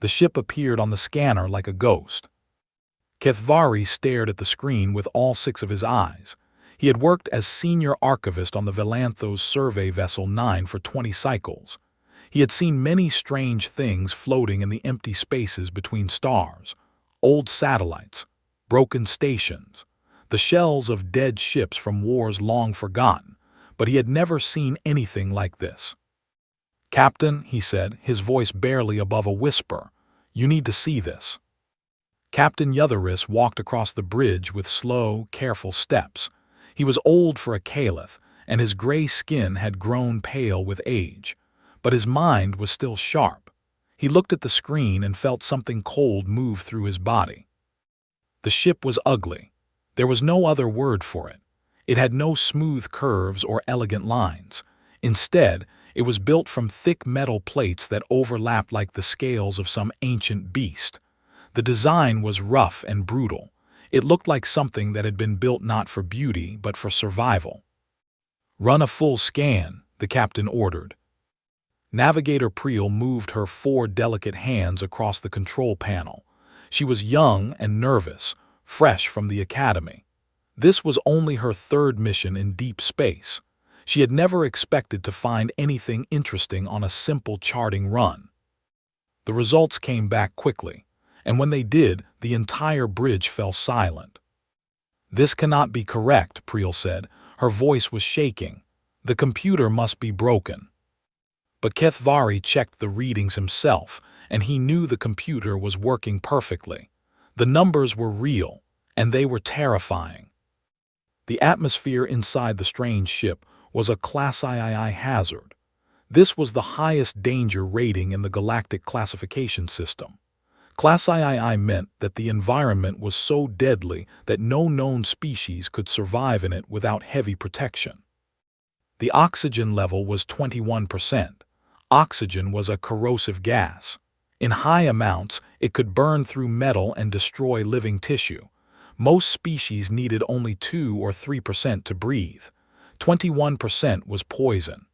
The ship appeared on the scanner like a ghost. Kethvari stared at the screen with all 6 of his eyes. He had worked as senior archivist on the Velanthos survey vessel 9 for 20 cycles. He had seen many strange things floating in the empty spaces between stars, old satellites, broken stations, the shells of dead ships from wars long forgotten, but he had never seen anything like this. "Captain," he said, his voice barely above a whisper, "you need to see this." Captain Yutharis walked across the bridge with slow, careful steps. He was old for a Caliph, and his gray skin had grown pale with age. But his mind was still sharp. He looked at the screen and felt something cold move through his body. The ship was ugly. There was no other word for it. It had no smooth curves or elegant lines. Instead, it was built from thick metal plates that overlapped like the scales of some ancient beast. The design was rough and brutal. It looked like something that had been built not for beauty, but for survival. "Run a full scan," the captain ordered. Navigator Priel moved her 4 delicate hands across the control panel. She was young and nervous, fresh from the academy. This was only her 3rd mission in deep space. She had never expected to find anything interesting on a simple charting run. The results came back quickly, and when they did, the entire bridge fell silent. "This cannot be correct," Priel said. Her voice was shaking. "The computer must be broken." But Kethvari checked the readings himself, and he knew the computer was working perfectly. The numbers were real, and they were terrifying. The atmosphere inside the strange ship was a Class III hazard. This was the highest danger rating in the galactic classification system. Class III meant that the environment was so deadly that no known species could survive in it without heavy protection. The oxygen level was 21%. Oxygen was a corrosive gas. In high amounts, it could burn through metal and destroy living tissue. Most species needed only 2 or 3% to breathe. 21% was poison.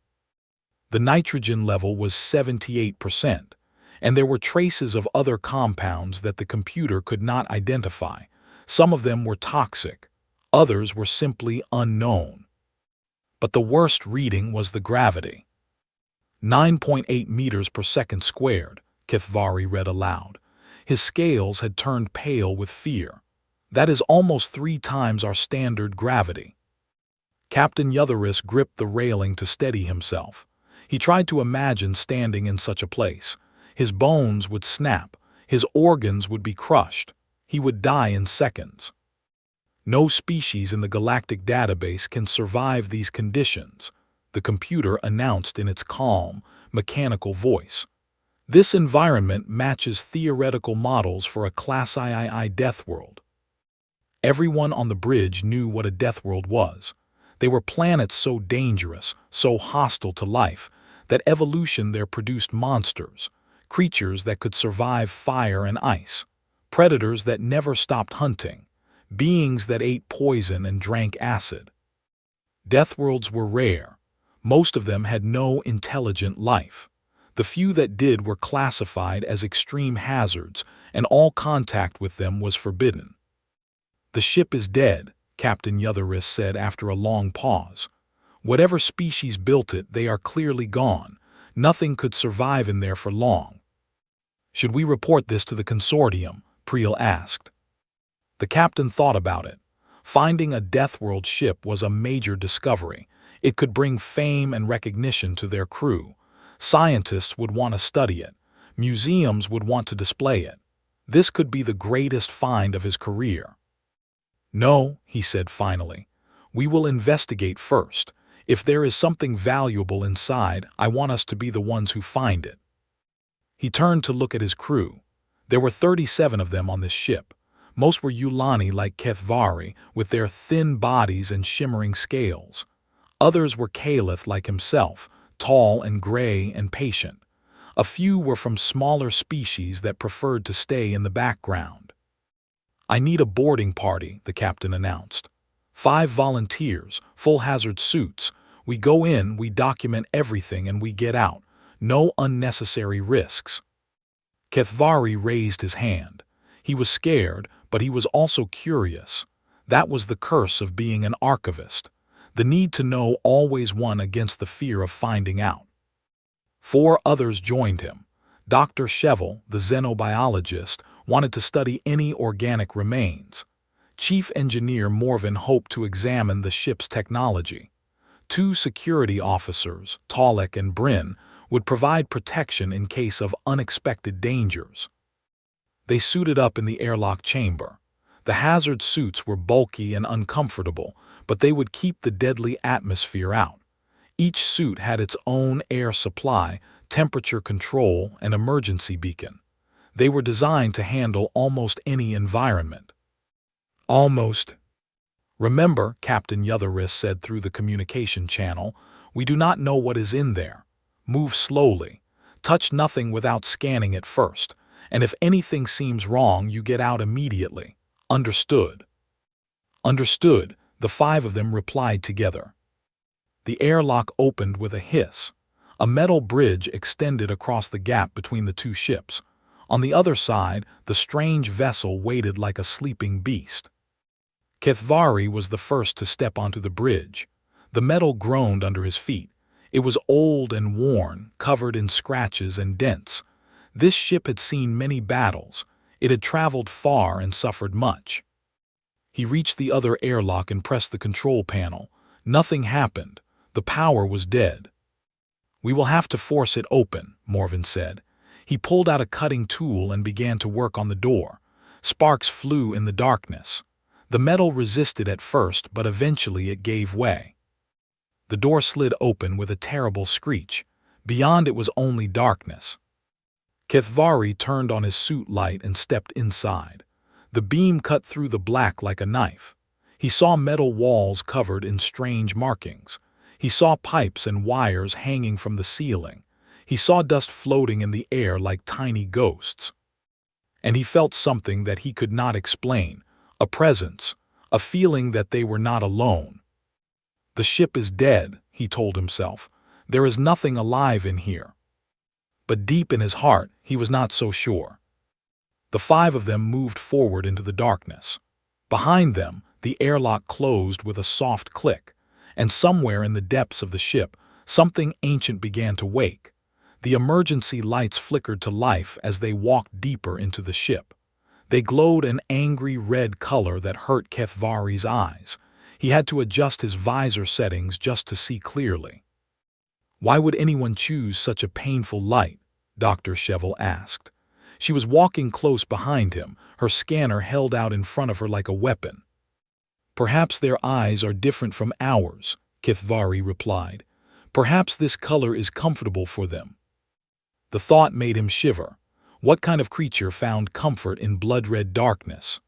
The nitrogen level was 78%, and there were traces of other compounds that the computer could not identify. Some of them were toxic, others were simply unknown. But the worst reading was the gravity. 9.8 meters per second squared, Kethvari read aloud. His scales had turned pale with fear. "That is almost 3 times our standard gravity." Captain Yutharis gripped the railing to steady himself. He tried to imagine standing in such a place. His bones would snap, his organs would be crushed, he would die in seconds. "No species in the galactic database can survive these conditions," the computer announced in its calm, mechanical voice. "This environment matches theoretical models for a Class III Deathworld." Everyone on the bridge knew what a Deathworld was. They were planets so dangerous, so hostile to life, that evolution there produced monsters, creatures that could survive fire and ice, predators that never stopped hunting, beings that ate poison and drank acid. Deathworlds were rare. Most of them had no intelligent life. The few that did were classified as extreme hazards, and all contact with them was forbidden. "The ship is dead," Captain Yutharis said after a long pause. "Whatever species built it, they are clearly gone. Nothing could survive in there for long." "Should we report this to the consortium?" Priel asked. The captain thought about it. Finding a Deathworld ship was a major discovery. It could bring fame and recognition to their crew. Scientists would want to study it. Museums would want to display it. This could be the greatest find of his career. "No," he said finally. "We will investigate first. If there is something valuable inside, I want us to be the ones who find it." He turned to look at his crew. There were 37 of them on this ship. Most were Yulani like Kethvari, with their thin bodies and shimmering scales. Others were Caliph like himself, tall and gray and patient. A few were from smaller species that preferred to stay in the background. "I need a boarding party," the captain announced. 5 volunteers, full hazard suits. We go in, we document everything, and we get out. No unnecessary risks. Kethvari raised his hand. He was scared, but he was also curious. That was the curse of being an archivist. The need to know always won against the fear of finding out. 4 others joined him. Dr. Shevel, the xenobiologist, wanted to study any organic remains. Chief Engineer Morvan hoped to examine the ship's technology. 2 security officers, Tolek and Bryn, would provide protection in case of unexpected dangers. They suited up in the airlock chamber. The hazard suits were bulky and uncomfortable, but they would keep the deadly atmosphere out. Each suit had its own air supply, temperature control, and emergency beacon. They were designed to handle almost any environment. Almost. Remember, Captain Yotheris said through the communication channel, we do not know what is in there. Move slowly. Touch nothing without scanning it first. And if anything seems wrong, you get out immediately. Understood. Understood, the 5 of them replied together. The airlock opened with a hiss. A metal bridge extended across the gap between the 2 ships. On the other side, the strange vessel waited like a sleeping beast. Kethvari was the first to step onto the bridge. The metal groaned under his feet. It was old and worn, covered in scratches and dents. This ship had seen many battles. It had traveled far and suffered much. He reached the other airlock and pressed the control panel. Nothing happened. The power was dead. We will have to force it open, Morvan said. He pulled out a cutting tool and began to work on the door. Sparks flew in the darkness. The metal resisted at first, but eventually it gave way. The door slid open with a terrible screech. Beyond it was only darkness. Kethvari turned on his suit light and stepped inside. The beam cut through the black like a knife. He saw metal walls covered in strange markings. He saw pipes and wires hanging from the ceiling. He saw dust floating in the air like tiny ghosts. And he felt something that he could not explain. A presence, a feeling that they were not alone. The ship is dead, he told himself. There is nothing alive in here. But deep in his heart, he was not so sure. The 5 of them moved forward into the darkness. Behind them, the airlock closed with a soft click, and somewhere in the depths of the ship, something ancient began to wake. The emergency lights flickered to life as they walked deeper into the ship. They glowed an angry red color that hurt Kethvari's eyes. He had to adjust his visor settings just to see clearly. Why would anyone choose such a painful light? Dr. Shevel asked. She was walking close behind him, her scanner held out in front of her like a weapon. Perhaps their eyes are different from ours, Kethvari replied. Perhaps this color is comfortable for them. The thought made him shiver. What kind of creature found comfort in blood-red darkness?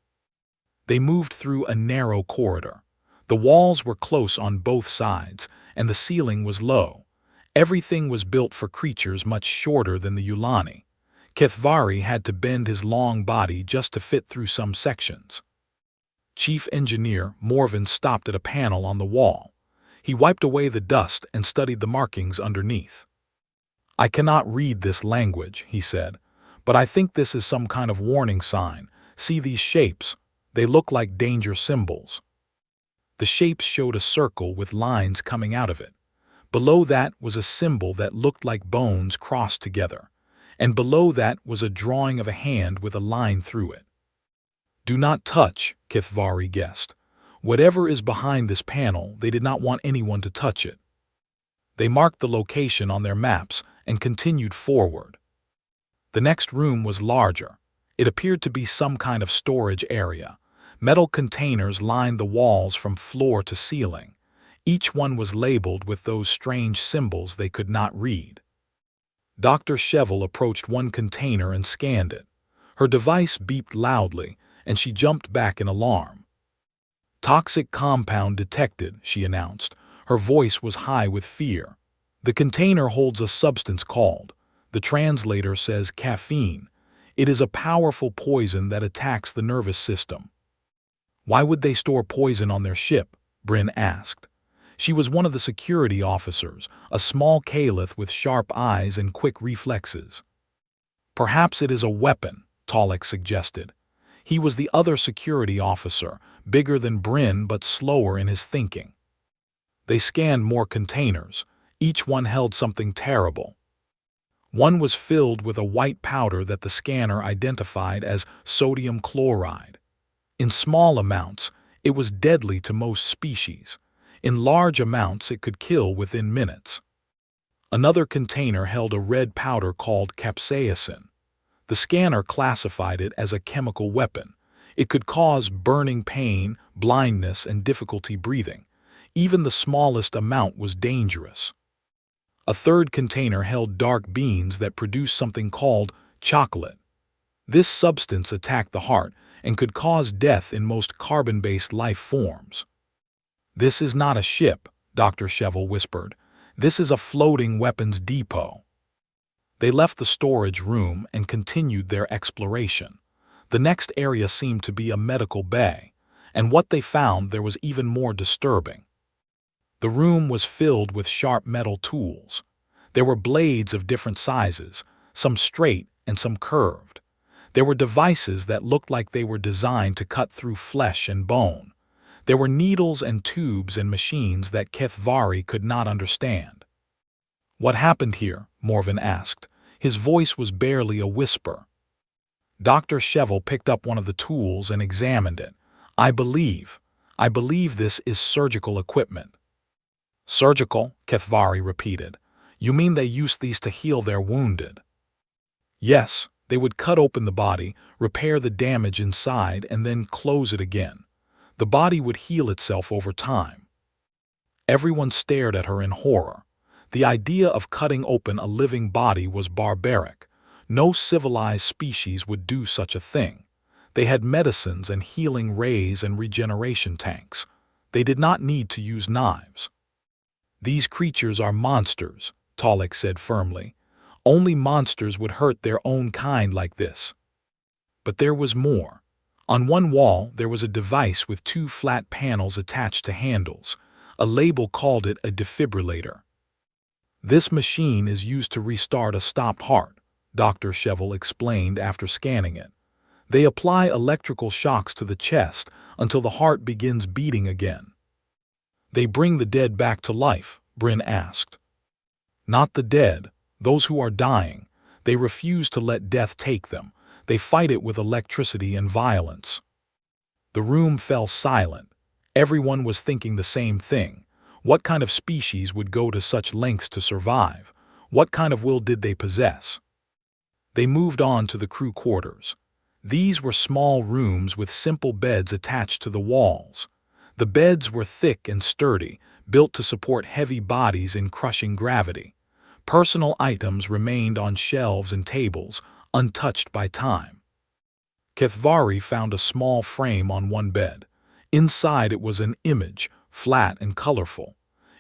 They moved through a narrow corridor. The walls were close on both sides, and the ceiling was low. Everything was built for creatures much shorter than the Yulani. Kethvari had to bend his long body just to fit through some sections. Chief Engineer Morvan stopped at a panel on the wall. He wiped away the dust and studied the markings underneath. I cannot read this language, he said, but I think this is some kind of warning sign. See these shapes? They look like danger symbols. The shapes showed a circle with lines coming out of it. Below that was a symbol that looked like bones crossed together, and below that was a drawing of a hand with a line through it. Do not touch, Kethvari guessed. Whatever is behind this panel, they did not want anyone to touch it. They marked the location on their maps and continued forward. The next room was larger. It appeared to be some kind of storage area. Metal containers lined the walls from floor to ceiling. Each one was labeled with those strange symbols they could not read. Dr. Shevel approached one container and scanned it. Her device beeped loudly, and she jumped back in alarm. Toxic compound detected, she announced. Her voice was high with fear. The container holds a substance called, the translator says, caffeine. It is a powerful poison that attacks the nervous system. Why would they store poison on their ship? Bryn asked. She was one of the security officers, a small caliph with sharp eyes and quick reflexes. Perhaps it is a weapon, Tolek suggested. He was the other security officer, bigger than Bryn but slower in his thinking. They scanned more containers. Each one held something terrible. One was filled with a white powder that the scanner identified as sodium chloride. In small amounts, it was deadly to most species. In large amounts, it could kill within minutes. Another container held a red powder called capsaicin. The scanner classified it as a chemical weapon. It could cause burning pain, blindness, and difficulty breathing. Even the smallest amount was dangerous. A third container held dark beans that produced something called chocolate. This substance attacked the heart and could cause death in most carbon-based life forms. "This is not a ship," Dr. Shevel whispered. "This is a floating weapons depot." They left the storage room and continued their exploration. The next area seemed to be a medical bay, and what they found there was even more disturbing. The room was filled with sharp metal tools. There were blades of different sizes, some straight and some curved. There were devices that looked like they were designed to cut through flesh and bone. There were needles and tubes and machines that Kethvari could not understand. "What happened here?" Morven asked. His voice was barely a whisper. Dr. Shevel picked up one of the tools and examined it. I believe this is surgical equipment." "Surgical?" Kethvari repeated. "You mean they used these to heal their wounded?" "Yes, they would cut open the body, repair the damage inside, and then close it again. The body would heal itself over time." Everyone stared at her in horror. The idea of cutting open a living body was barbaric. No civilized species would do such a thing. They had medicines and healing rays and regeneration tanks. They did not need to use knives. "These creatures are monsters," Tolek said firmly. "Only monsters would hurt their own kind like this." But there was more. On one wall there was a device with two flat panels attached to handles. A label called it a defibrillator. "This machine is used to restart a stopped heart," Dr. Shevel explained after scanning it. "They apply electrical shocks to the chest until the heart begins beating again." "They bring the dead back to life?" Bryn asked. "Not the dead, those who are dying. They refuse to let death take them. They fight it with electricity and violence." The room fell silent. Everyone was thinking the same thing. What kind of species would go to such lengths to survive? What kind of will did they possess? They moved on to the crew quarters. These were small rooms with simple beds attached to the walls. The beds were thick and sturdy, built to support heavy bodies in crushing gravity. Personal items remained on shelves and tables, untouched by time. Kethvari found a small frame on one bed. Inside it was an image, flat and colorful.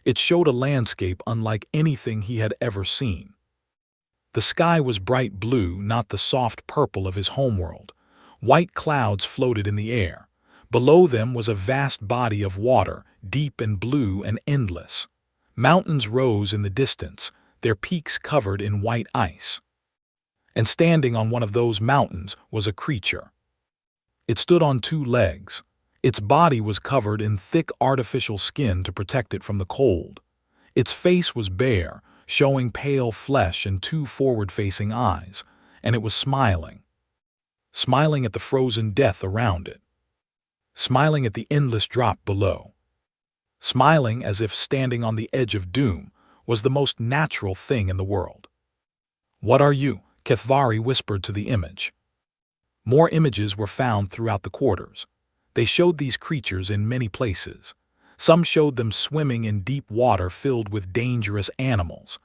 It showed a landscape unlike anything he had ever seen. The sky was bright blue, not the soft purple of his homeworld. White clouds floated in the air. Below them was a vast body of water, deep and blue and endless. Mountains rose in the distance, their peaks covered in white ice. And standing on one of those mountains was a creature. It stood on two legs. Its body was covered in thick artificial skin to protect it from the cold. Its face was bare, showing pale flesh and two forward-facing eyes, and it was smiling. Smiling at the frozen death around it. Smiling at the endless drop below. Smiling as if standing on the edge of doom was the most natural thing in the world. "What are you?" Kethvari whispered to the image. More images were found throughout the quarters. They showed these creatures in many places. Some showed them swimming in deep water filled with dangerous animals.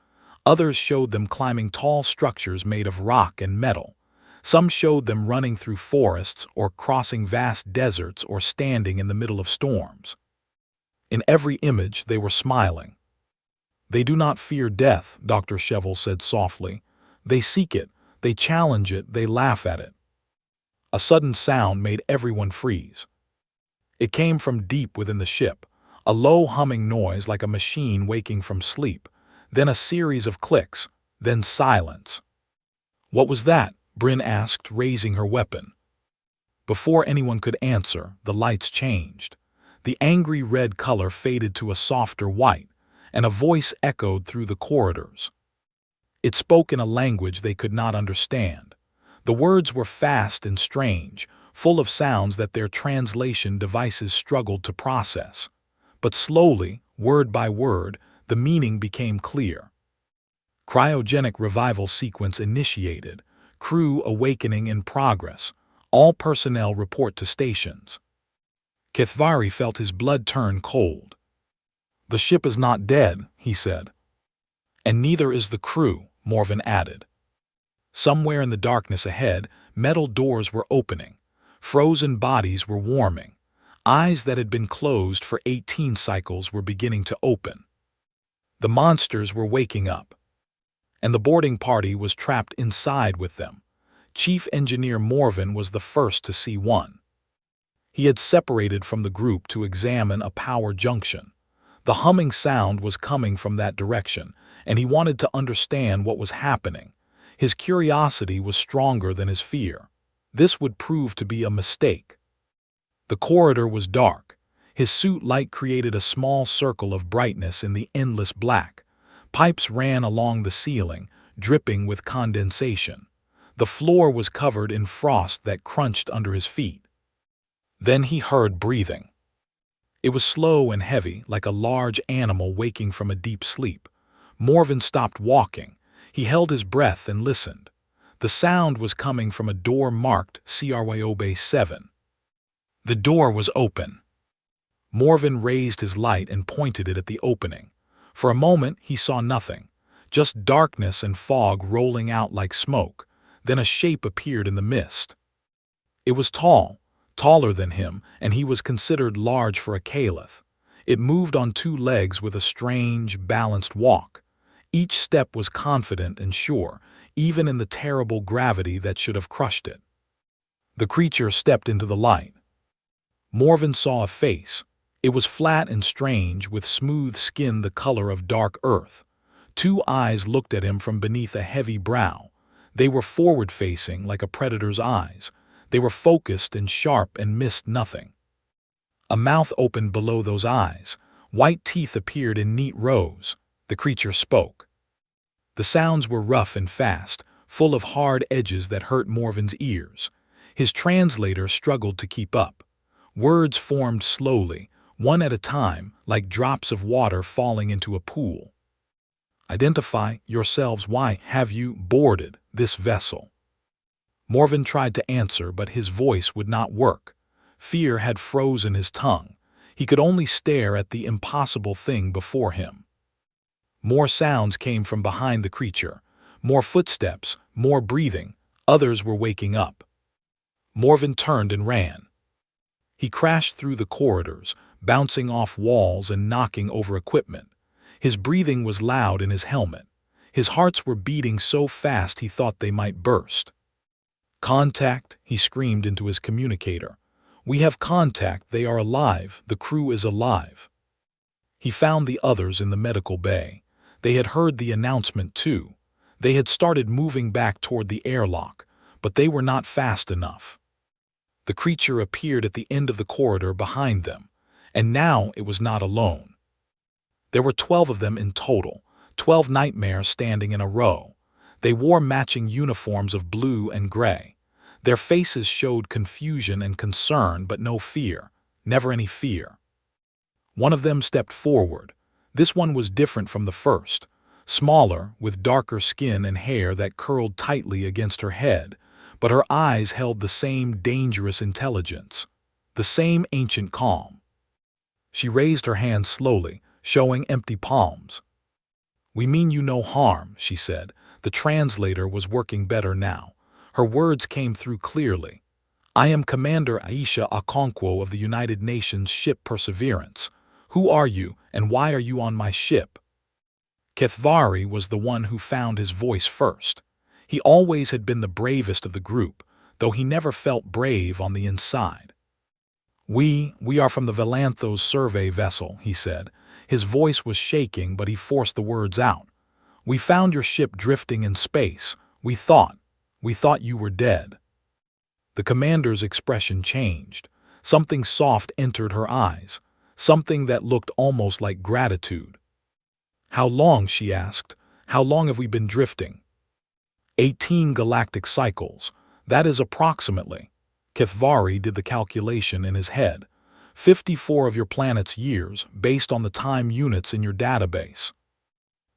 Others showed them climbing tall structures made of rock and metal. Some showed them running through forests or crossing vast deserts or standing in the middle of storms. In every image they were smiling. "They do not fear death," Dr. Shevel said softly. "They seek it, they challenge it, they laugh at it." A sudden sound made everyone freeze. It came from deep within the ship, a low humming noise like a machine waking from sleep, then a series of clicks, then silence. "What was that?" Bryn asked, raising her weapon. Before anyone could answer, the lights changed. The angry red color faded to a softer white, and a voice echoed through the corridors. It spoke in a language they could not understand. The words were fast and strange, full of sounds that their translation devices struggled to process. But slowly, word by word, the meaning became clear. Cryogenic revival sequence initiated. Crew awakening in progress. All personnel report to stations. Kithvari felt his blood turn cold. "The ship is not dead," he said. "And neither is the crew," Morven added. Somewhere in the darkness ahead, metal doors were opening. Frozen bodies were warming. Eyes that had been closed for 18 cycles were beginning to open. The monsters were waking up. And the boarding party was trapped inside with them. Chief Engineer Morven was the first to see one. He had separated from the group to examine a power junction. The humming sound was coming from that direction, and he wanted to understand what was happening. His curiosity was stronger than his fear. This would prove to be a mistake. The corridor was dark. His suit light created a small circle of brightness in the endless black. Pipes ran along the ceiling, dripping with condensation. The floor was covered in frost that crunched under his feet. Then he heard breathing. It was slow and heavy, like a large animal waking from a deep sleep. Morven stopped walking. He held his breath and listened. The sound was coming from a door marked CRYOB 7. The door was open. Morven raised his light and pointed it at the opening. For a moment he saw nothing, just darkness and fog rolling out like smoke. Then a shape appeared in the mist. It was tall, taller than him, and he was considered large for a Caliph. It moved on two legs with a strange, balanced walk. Each step was confident and sure, even in the terrible gravity that should have crushed it. The creature stepped into the light. Morven saw a face. It was flat and strange, with smooth skin the color of dark earth. Two eyes looked at him from beneath a heavy brow. They were forward-facing like a predator's eyes. They were focused and sharp and missed nothing. A mouth opened below those eyes. White teeth appeared in neat rows. The creature spoke. The sounds were rough and fast, full of hard edges that hurt Morven's ears. His translator struggled to keep up. Words formed slowly, one at a time, like drops of water falling into a pool. "Identify yourselves. Why have you boarded this vessel?" Morven tried to answer, but his voice would not work. Fear had frozen his tongue. He could only stare at the impossible thing before him. More sounds came from behind the creature. More footsteps, more breathing. Others were waking up. Morven turned and ran. He crashed through the corridors, bouncing off walls and knocking over equipment. His breathing was loud in his helmet. His hearts were beating so fast he thought they might burst. "Contact," he screamed into his communicator. "We have contact. They are alive. The crew is alive." He found the others in the medical bay. They had heard the announcement too. They had started moving back toward the airlock, but they were not fast enough. The creature appeared at the end of the corridor behind them, and now it was not alone. There were 12 of them in total, 12 nightmares standing in a row. They wore matching uniforms of blue and gray. Their faces showed confusion and concern, but no fear, never any fear. One of them stepped forward. This one was different from the first, smaller, with darker skin and hair that curled tightly against her head, but her eyes held the same dangerous intelligence, the same ancient calm. She raised her hand slowly, showing empty palms. "We mean you no harm," she said. The translator was working better now. Her words came through clearly. "I am Commander Aisha Okonkwo of the United Nations ship Perseverance. Who are you, and why are you on my ship?" Kithvari was the one who found his voice first. He always had been the bravest of the group, though he never felt brave on the inside. We are from the Valanthos survey vessel," he said. His voice was shaking, but he forced the words out. "We found your ship drifting in space. We thought We thought you were dead." The commander's expression changed. Something soft entered her eyes, something that looked almost like gratitude. "How long?" she asked. "How long have we been drifting?" 18 galactic cycles. That is approximately. Kithvari did the calculation in his head. 54 of your planet's years, based on the time units in your database.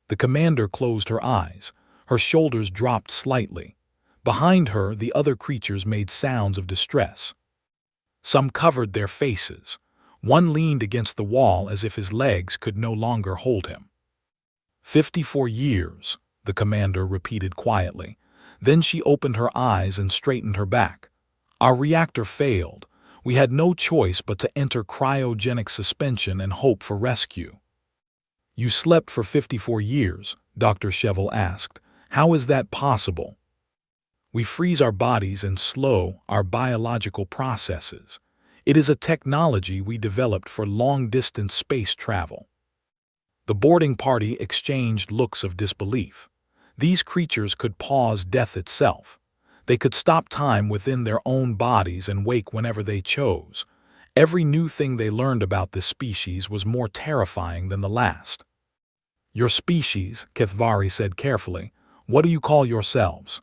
The commander closed her eyes. Her shoulders dropped slightly. Behind her, the other creatures made sounds of distress. Some covered their faces. One leaned against the wall as if his legs could no longer hold him. 54 years, the commander repeated quietly. Then she opened her eyes and straightened her back. Our reactor failed. We had no choice but to enter cryogenic suspension and hope for rescue. You slept for 54 years, Dr. Cheval asked. How is that possible? We freeze our bodies and slow our biological processes. It is a technology we developed for long-distance space travel. The boarding party exchanged looks of disbelief. These creatures could pause death itself. They could stop time within their own bodies and wake whenever they chose. Every new thing they learned about this species was more terrifying than the last. Your species, Kithvari said carefully. What do you call yourselves?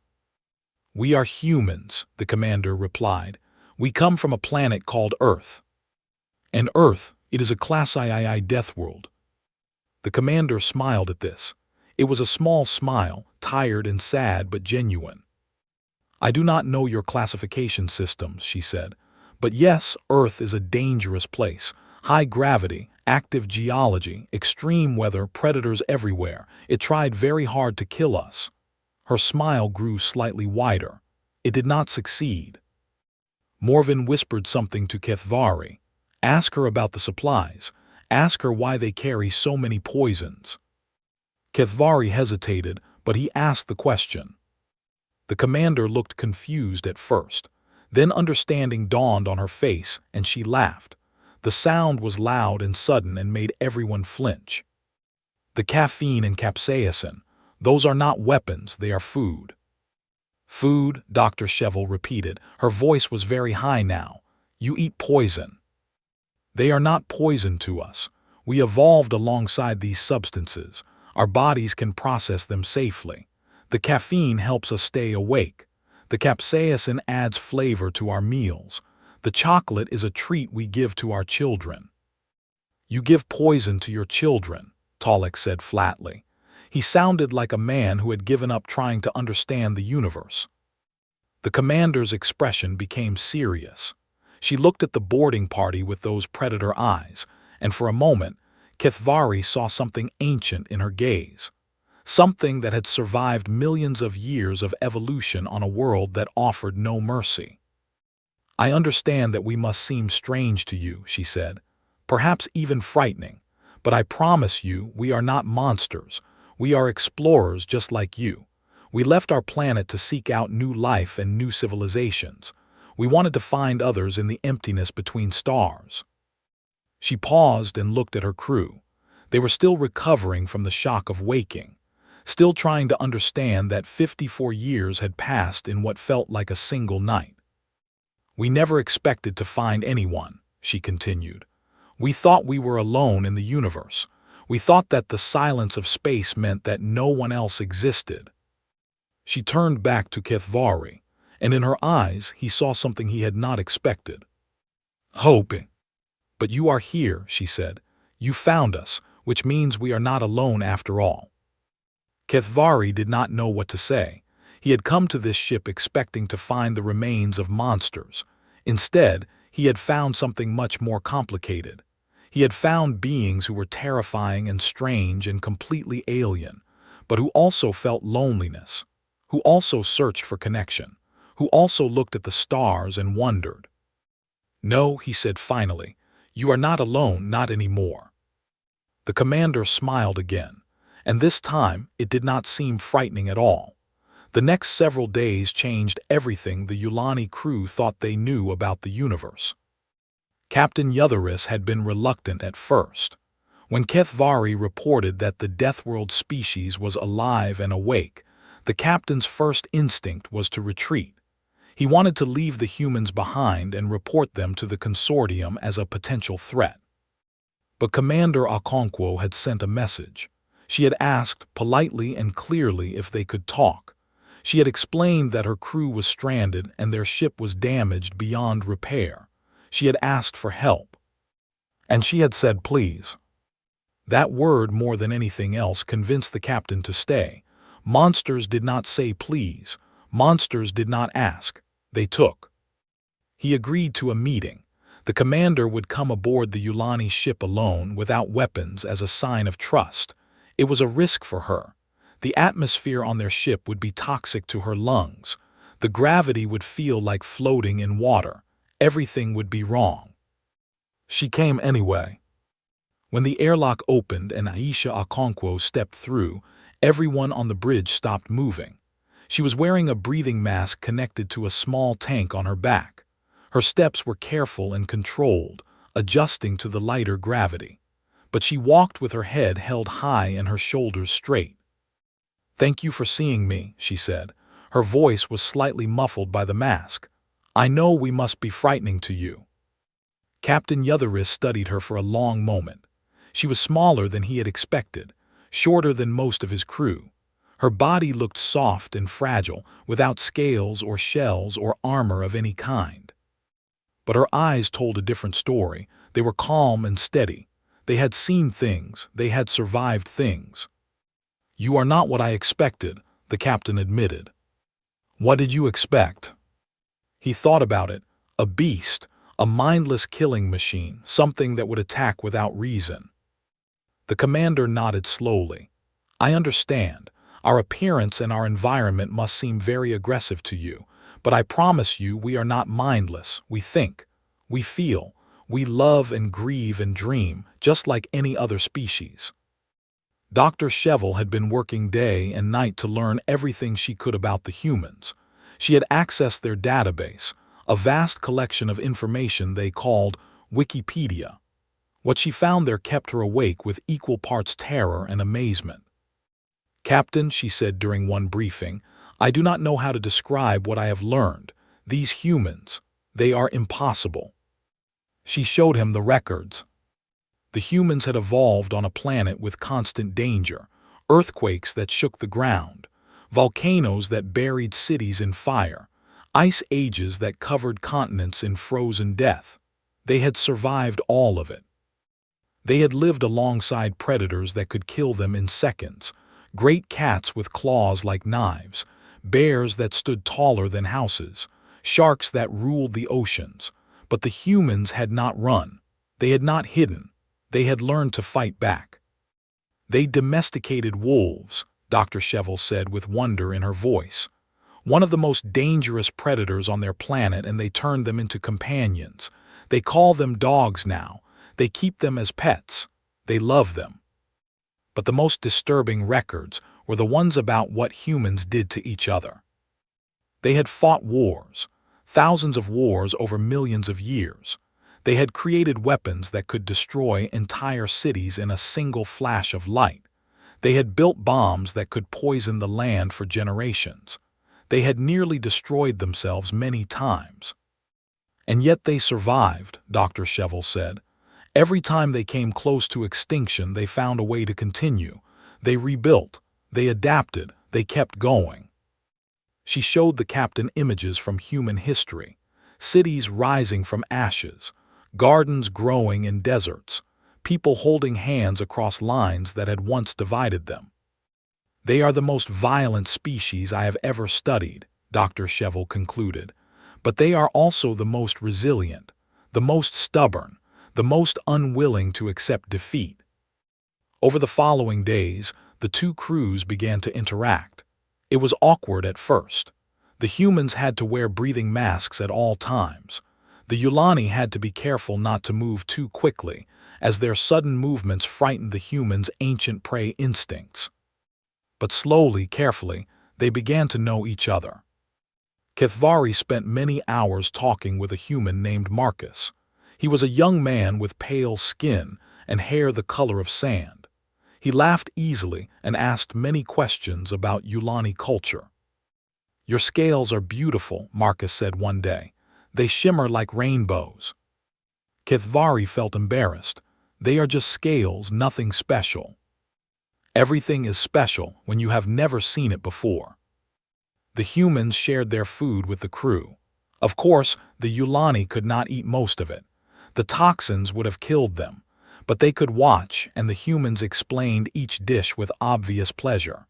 We are humans, the commander replied. We come from a planet called Earth. And Earth, it is a class III Deathworld. The commander smiled at this. It was a small smile, tired and sad but genuine. I do not know your classification systems, she said. But yes, Earth is a dangerous place. High gravity, active geology, extreme weather, predators everywhere. It tried very hard to kill us. Her smile grew slightly wider. It did not succeed. Morven whispered something to Kithvari. Ask her about the supplies. Ask her why they carry so many poisons. Kithvari hesitated, but he asked the question. The commander looked confused at first. Then understanding dawned on her face, and she laughed. The sound was loud and sudden and made everyone flinch. The caffeine and capsaicin, those are not weapons, they are food. Food, Dr. Cheval repeated. Her voice was very high now. You eat poison. They are not poison to us. We evolved alongside these substances. Our bodies can process them safely. The caffeine helps us stay awake. The capsaicin adds flavor to our meals. The chocolate is a treat we give to our children. You give poison to your children, Tolek said flatly. He sounded like a man who had given up trying to understand the universe. The commander's expression became serious. She looked at the boarding party with those predator eyes, and for a moment, Kithvari saw something ancient in her gaze. Something that had survived millions of years of evolution on a world that offered no mercy. I understand that we must seem strange to you, she said, perhaps even frightening, but I promise you we are not monsters. We are explorers just like you. We left our planet to seek out new life and new civilizations. We wanted to find others in the emptiness between stars. She paused and looked at her crew. They were still recovering from the shock of waking, still trying to understand that 54 years had passed in what felt like a single night. We never expected to find anyone, she continued. We thought we were alone in the universe. We thought that the silence of space meant that no one else existed. She turned back to Kithvari, and in her eyes he saw something he had not expected. Hoping. But you are here, she said. You found us, which means we are not alone after all. Kithvari did not know what to say. He had come to this ship expecting to find the remains of monsters. Instead, he had found something much more complicated. He had found beings who were terrifying and strange and completely alien, but who also felt loneliness, who also searched for connection, who also looked at the stars and wondered. No, he said finally, you are not alone, not anymore. The commander smiled again, and this time it did not seem frightening at all. The next several days changed everything the Yulani crew thought they knew about the universe. Captain Yutheris had been reluctant at first. When Kithvari reported that the Deathworld species was alive and awake, The captain's first instinct was to retreat. He wanted to leave the humans behind and report them to the consortium as a potential threat. But Commander Okonkwo had sent a message. She had asked, politely and clearly, if they could talk. She had explained that her crew was stranded and their ship was damaged beyond repair. She had asked for help. And she had said, please. That word, more than anything else, convinced the captain to stay. Monsters did not say please. Monsters did not ask. They took. He agreed to a meeting. The commander would come aboard the Yulani ship alone, without weapons, as a sign of trust. It was a risk for her. The atmosphere on their ship would be toxic to her lungs. The gravity would feel like floating in water. Everything would be wrong. She came anyway. When the airlock opened and Aisha Okonkwo stepped through, everyone on the bridge stopped moving. She was wearing a breathing mask connected to a small tank on her back. Her steps were careful and controlled, adjusting to the lighter gravity. But she walked with her head held high and her shoulders straight. "Thank you for seeing me," she said. Her voice was slightly muffled by the mask. "I know we must be frightening to you." Captain Yutheris studied her for a long moment. She was smaller than he had expected, shorter than most of his crew. Her body looked soft and fragile, without scales or shells or armor of any kind. But her eyes told a different story. They were calm and steady. They had seen things. They had survived things. "You are not what I expected," the captain admitted. "What did you expect?" He thought about it. A beast, a mindless killing machine, something that would attack without reason. The commander nodded slowly. "I understand. Our appearance and our environment must seem very aggressive to you, but I promise you we are not mindless. We think. We feel. We love and grieve and dream, just like any other species." Dr. Cheval had been working day and night to learn everything she could about the humans. She had accessed their database, a vast collection of information they called Wikipedia. What she found there kept her awake with equal parts terror and amazement. "Captain," she said during one briefing, "I do not know how to describe what I have learned. These humans, they are impossible." She showed him the records. The humans had evolved on a planet with constant danger, earthquakes that shook the ground, volcanoes that buried cities in fire, ice ages that covered continents in frozen death. They had survived all of it. They had lived alongside predators that could kill them in seconds, great cats with claws like knives, bears that stood taller than houses, sharks that ruled the oceans. But the humans had not run. They had not hidden. They had learned to fight back. "They domesticated wolves," Dr. Cheval said with wonder in her voice. "One of the most dangerous predators on their planet, and they turned them into companions. They call them dogs now. They keep them as pets. They love them." But the most disturbing records were the ones about what humans did to each other. They had fought wars, thousands of wars over millions of years. They had created weapons that could destroy entire cities in a single flash of light. They had built bombs that could poison the land for generations. They had nearly destroyed themselves many times. "And yet they survived," Dr. Cheval said. "Every time they came close to extinction, they found a way to continue. They rebuilt. They adapted. They kept going." She showed the captain images from human history, cities rising from ashes, gardens growing in deserts, people holding hands across lines that had once divided them. "They are the most violent species I have ever studied," Dr. Cheval concluded, "but they are also the most resilient, the most stubborn, the most unwilling to accept defeat." Over the following days, the two crews began to interact. It was awkward at first. The humans had to wear breathing masks at all times. The Yulani had to be careful not to move too quickly, as their sudden movements frightened the humans' ancient prey instincts. But slowly, carefully, they began to know each other. Kithvari spent many hours talking with a human named Marcus. He was a young man with pale skin and hair the color of sand. He laughed easily and asked many questions about Yulani culture. "Your scales are beautiful," Marcus said one day. "They shimmer like rainbows." Kithvari felt embarrassed. "They are just scales, nothing special." "Everything is special when you have never seen it before." The humans shared their food with the crew. Of course, the Yulani could not eat most of it. The toxins would have killed them, but they could watch, and the humans explained each dish with obvious pleasure.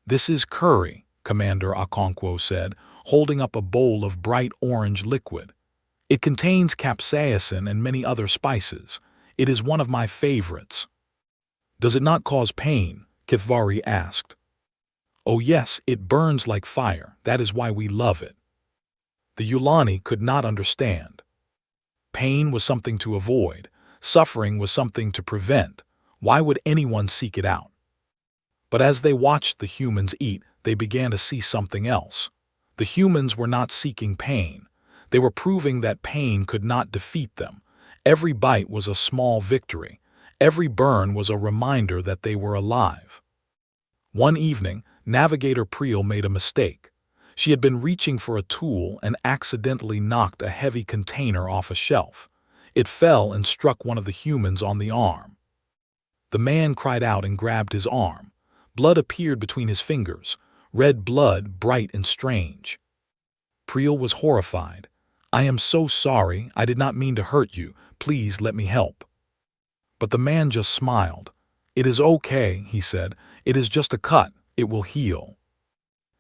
"This is curry," Commander Okonkwo said, holding up a bowl of bright orange liquid. "It contains capsaicin and many other spices. It is one of my favorites." "Does it not cause pain?" Kithvari asked. "Oh yes, it burns like fire. That is why we love it." The Yulani could not understand. Pain was something to avoid. Suffering was something to prevent. Why would anyone seek it out? But as they watched the humans eat, they began to see something else. The humans were not seeking pain. They were proving that pain could not defeat them. Every bite was a small victory. Every burn was a reminder that they were alive. One evening, Navigator Priel made a mistake. She had been reaching for a tool and accidentally knocked a heavy container off a shelf. It fell and struck one of the humans on the arm. The man cried out and grabbed his arm. Blood appeared between his fingers, red blood, bright and strange. Priel was horrified. "I am so sorry. I did not mean to hurt you. Please let me help." But the man just smiled. "It is okay," he said. "It is just a cut. It will heal."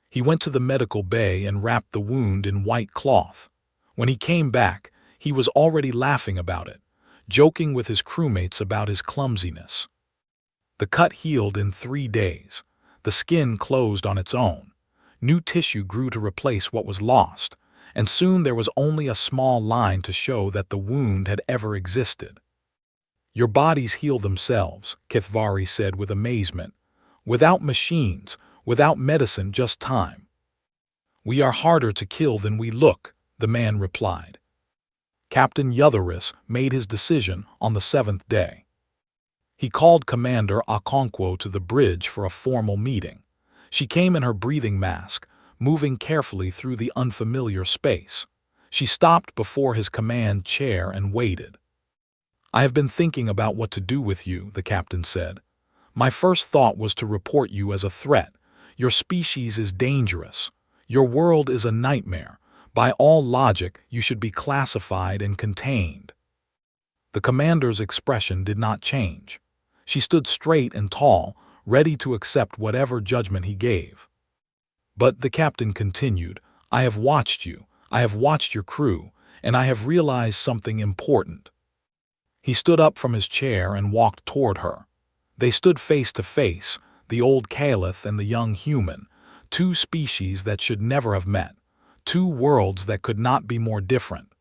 He went to the medical bay and wrapped the wound in white cloth. When he came back, he was already laughing about it, joking with his crewmates about his clumsiness. The cut healed in 3 days. The skin closed on its own. New tissue grew to replace what was lost, and soon there was only a small line to show that the wound had ever existed. "Your bodies heal themselves," Kithvari said with amazement. "Without machines, without medicine, just time." "We are harder to kill than we look," the man replied. Captain Yutharis made his decision on the 7th day. He called Commander Okonkwo to the bridge for a formal meeting. She came in her breathing mask, moving carefully through the unfamiliar space. She stopped before his command chair and waited. "I have been thinking about what to do with you," the captain said. "My first thought was to report you as a threat. Your species is dangerous. Your world is a nightmare. By all logic, you should be classified and contained." The commander's expression did not change. She stood straight and tall, ready to accept whatever judgment he gave. But the captain continued, "I have watched you, I have watched your crew, and I have realized something important." He stood up from his chair and walked toward her. They stood face to face, the old Caliph and the young human, two species that should never have met, two worlds that could not be more different.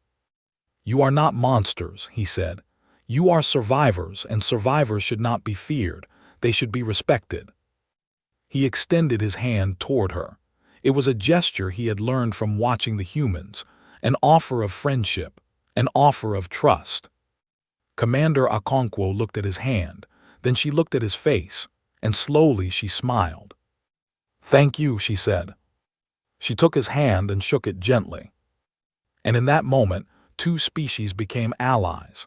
"You are not monsters," he said. "You are survivors, and survivors should not be feared. They should be respected." He extended his hand toward her. It was a gesture he had learned from watching the humans, an offer of friendship, an offer of trust. Commander Okonkwo looked at his hand, then she looked at his face, and slowly she smiled. "Thank you," she said. She took his hand and shook it gently. And in that moment, two species became allies.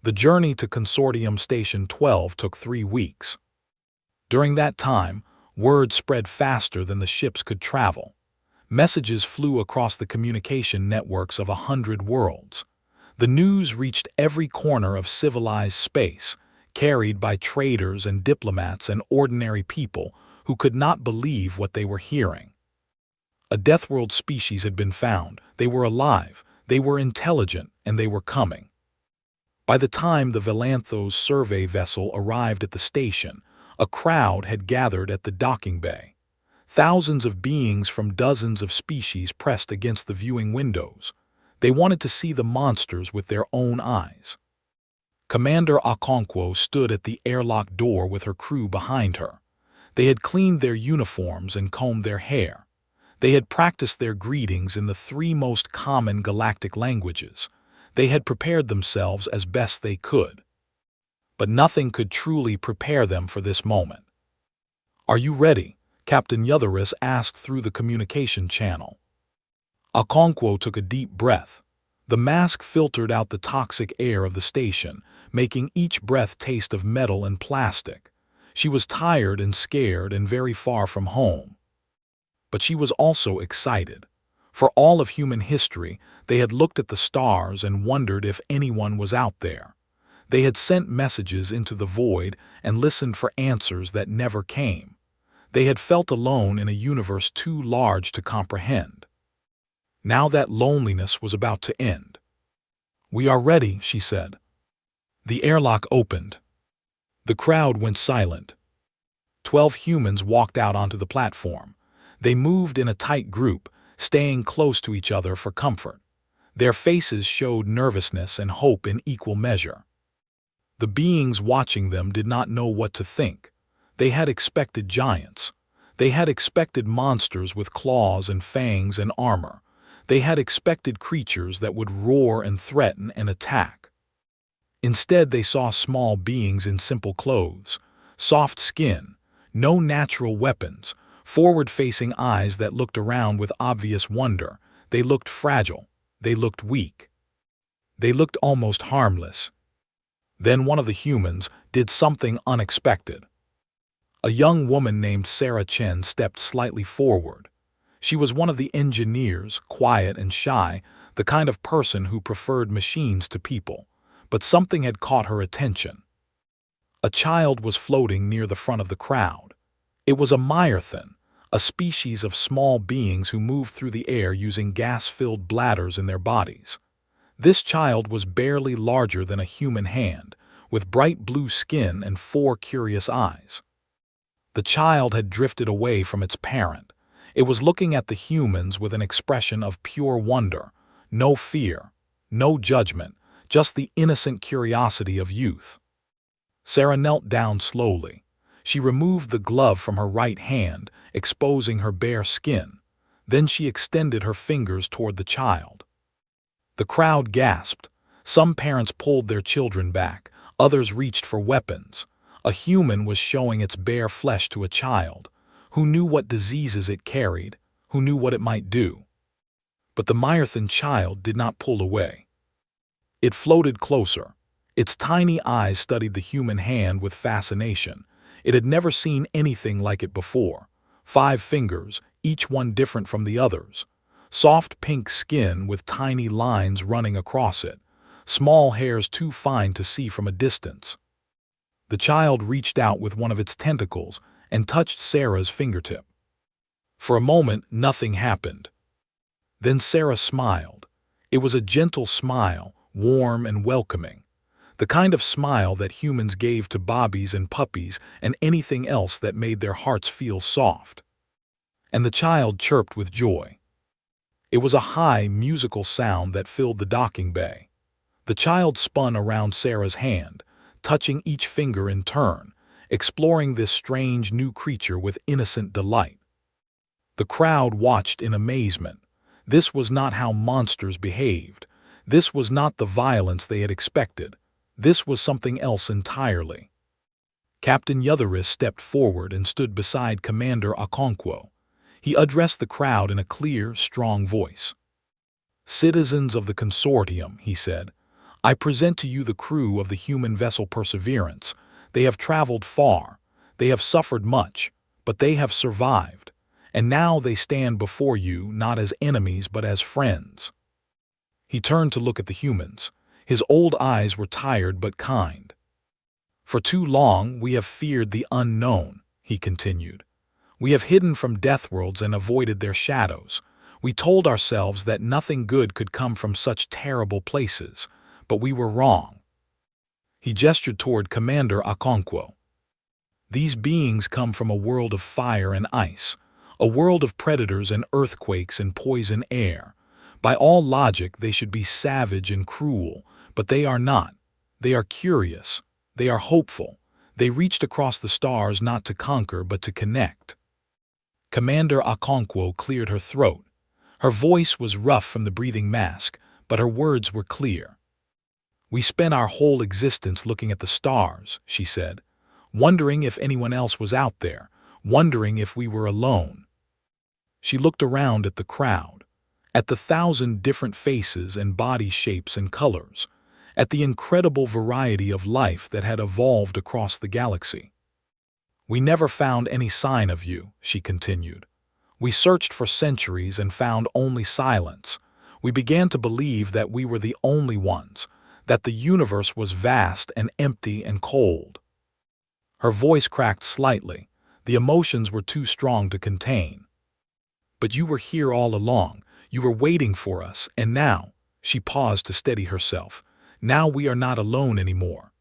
The journey to Consortium Station 12 took 3 weeks. During that time, word spread faster than the ships could travel. Messages flew across the communication networks of 100 worlds. The news reached every corner of civilized space, carried by traders and diplomats and ordinary people who could not believe what they were hearing. A Deathworld species had been found. They were alive, they were intelligent, and they were coming. By the time the Valanthos survey vessel arrived at the station, a crowd had gathered at the docking bay. Thousands of beings from dozens of species pressed against the viewing windows. They wanted to see the monsters with their own eyes. Commander Okonkwo stood at the airlock door with her crew behind her. They had cleaned their uniforms and combed their hair. They had practiced their greetings in the 3 most common galactic languages. They had prepared themselves as best they could. but nothing could truly prepare them for this moment. "Are you ready?" Captain Yutheris asked through the communication channel. Okonkwo took a deep breath. The mask filtered out the toxic air of the station, making each breath taste of metal and plastic. She was tired and scared and very far from home. But she was also excited. For all of human history, they had looked at the stars and wondered if anyone was out there. They had sent messages into the void and listened for answers that never came. They had felt alone in a universe too large to comprehend. Now that loneliness was about to end. "We are ready," she said. The airlock opened. The crowd went silent. 12 humans walked out onto the platform. They moved in a tight group, staying close to each other for comfort. Their faces showed nervousness and hope in equal measure. The beings watching them did not know what to think. They had expected giants. They had expected monsters with claws and fangs and armor. They had expected creatures that would roar and threaten and attack. Instead, they saw small beings in simple clothes, soft skin, no natural weapons, forward-facing eyes that looked around with obvious wonder. They looked fragile. They looked weak. They looked almost harmless. Then one of the humans did something unexpected. A young woman named Sarah Chen stepped slightly forward. She was one of the engineers, quiet and shy, the kind of person who preferred machines to people. But something had caught her attention. A child was floating near the front of the crowd. It was a myarthon, a species of small beings who moved through the air using gas-filled bladders in their bodies. This child was barely larger than a human hand, with bright blue skin and 4 curious eyes. The child had drifted away from its parent. It was looking at the humans with an expression of pure wonder, no fear, no judgment, just the innocent curiosity of youth. Sarah knelt down slowly. She removed the glove from her right hand, exposing her bare skin. Then she extended her fingers toward the child. The crowd gasped. Some parents pulled their children back. Others reached for weapons. A human was showing its bare flesh to a child. Who knew what diseases it carried? Who knew what it might do? But the myarthon child did not pull away. It floated closer. Its tiny eyes studied the human hand with fascination. It had never seen anything like it before. 5 fingers, each one different from the others. Soft pink skin with tiny lines running across it. Small hairs too fine to see from a distance. The child reached out with one of its tentacles and touched Sarah's fingertip. For a moment, nothing happened. Then Sarah smiled. It was a gentle smile, warm and welcoming. The kind of smile that humans gave to bobbies and puppies and anything else that made their hearts feel soft. And the child chirped with joy. It was a high, musical sound that filled the docking bay. The child spun around Sarah's hand, touching each finger in turn, exploring this strange new creature with innocent delight. The crowd watched in amazement. This was not how monsters behaved. This was not the violence they had expected. This was something else entirely. Captain Yutheris stepped forward and stood beside Commander Okonkwo. He addressed the crowd in a clear, strong voice. "Citizens of the consortium," he said, "I present to you the crew of the human vessel Perseverance. They have traveled far. They have suffered much, but they have survived. And now they stand before you not as enemies but as friends." He turned to look at the humans. His old eyes were tired but kind. "For too long we have feared the unknown," he continued. "We have hidden from Deathworlds and avoided their shadows. We told ourselves that nothing good could come from such terrible places, but we were wrong." He gestured toward Commander Okonkwo. "These beings come from a world of fire and ice, a world of predators and earthquakes and poison air. By all logic, they should be savage and cruel, but they are not. They are curious. They are hopeful. They reached across the stars not to conquer but to connect." Commander Okonkwo cleared her throat. Her voice was rough from the breathing mask, but her words were clear. We spent our whole existence looking at the stars, she said, wondering if anyone else was out there, wondering if we were alone. She looked around at the crowd, at the 1,000 different faces and body shapes and colors, at the incredible variety of life that had evolved across the galaxy. We never found any sign of you, she continued. We searched for centuries and found only silence. We began to believe that we were the only ones, that the universe was vast and empty and cold. Her voice cracked slightly. The emotions were too strong to contain. But you were here all along. You were waiting for us, and now, she paused to steady herself, now we are not alone anymore.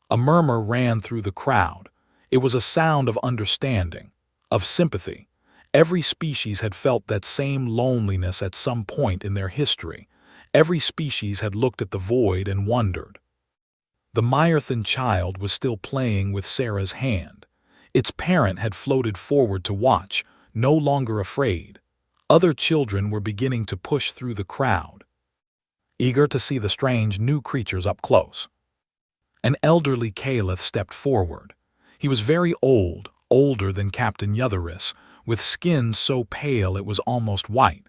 A murmur ran through the crowd. It was a sound of understanding, of sympathy. Every species had felt that same loneliness at some point in their history. Every species had looked at the void and wondered. The Myerthan child was still playing with Sarah's hand. Its parent had floated forward to watch, no longer afraid. Other children were beginning to push through the crowd, eager to see the strange new creatures up close. An elderly Caliph stepped forward. He was very old, older than Captain Yutheris, with skin so pale it was almost white.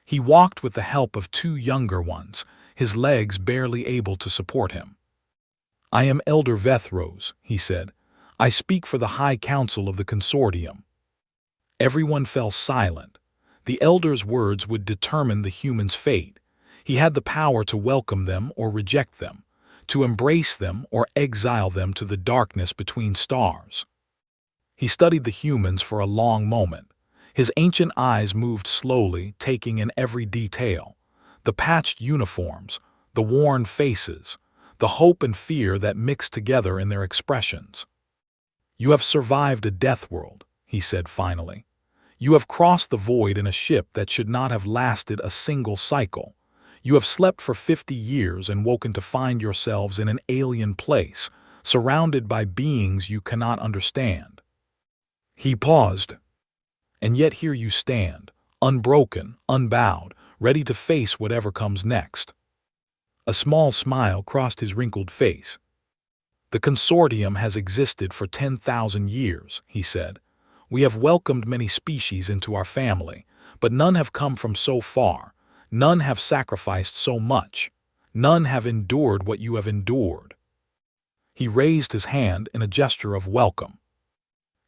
He walked with the help of 2 younger ones, his legs barely able to support him. I am Elder Vethros, he said. I speak for the High Council of the Consortium. Everyone fell silent. The elder's words would determine the human's fate. He had the power to welcome them or reject them, to embrace them or exile them to the darkness between stars. He studied the humans for a long moment. His ancient eyes moved slowly, taking in every detail. The patched uniforms, the worn faces, the hope and fear that mixed together in their expressions. You have survived a death world, he said finally. You have crossed the void in a ship that should not have lasted a single cycle. You have slept for 50 years and woken to find yourselves in an alien place, surrounded by beings you cannot understand. He paused. And yet here you stand, unbroken, unbowed, ready to face whatever comes next. A small smile crossed his wrinkled face. The consortium has existed for 10,000 years, he said. We have welcomed many species into our family, but none have come from so far. None have sacrificed so much. None have endured what you have endured. He raised his hand in a gesture of welcome.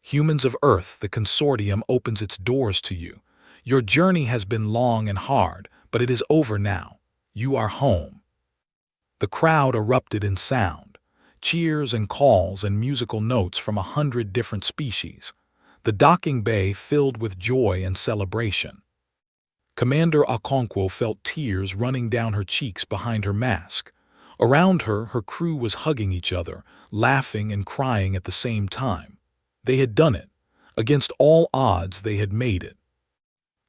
Humans of Earth, the consortium opens its doors to you. Your journey has been long and hard, but it is over now. You are home. The crowd erupted in sound, cheers and calls and musical notes from 100 different species. The docking bay filled with joy and celebration. Commander Okonkwo felt tears running down her cheeks behind her mask. Around her, her crew was hugging each other, laughing and crying at the same time. They had done it. Against all odds, they had made it.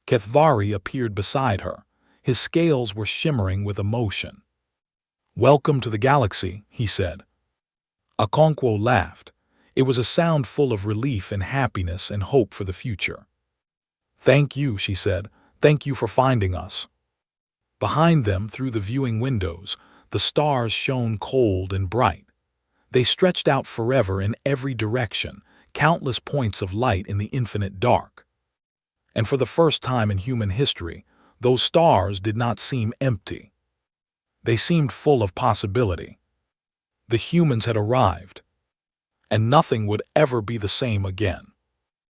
Kethvari appeared beside her. His scales were shimmering with emotion. Welcome to the galaxy, he said. Okonkwo laughed. It was a sound full of relief and happiness and hope for the future. Thank you, she said. Thank you for finding us. Behind them, through the viewing windows, the stars shone cold and bright. They stretched out forever in every direction, countless points of light in the infinite dark. And for the first time in human history, those stars did not seem empty. They seemed full of possibility. The humans had arrived, and nothing would ever be the same again.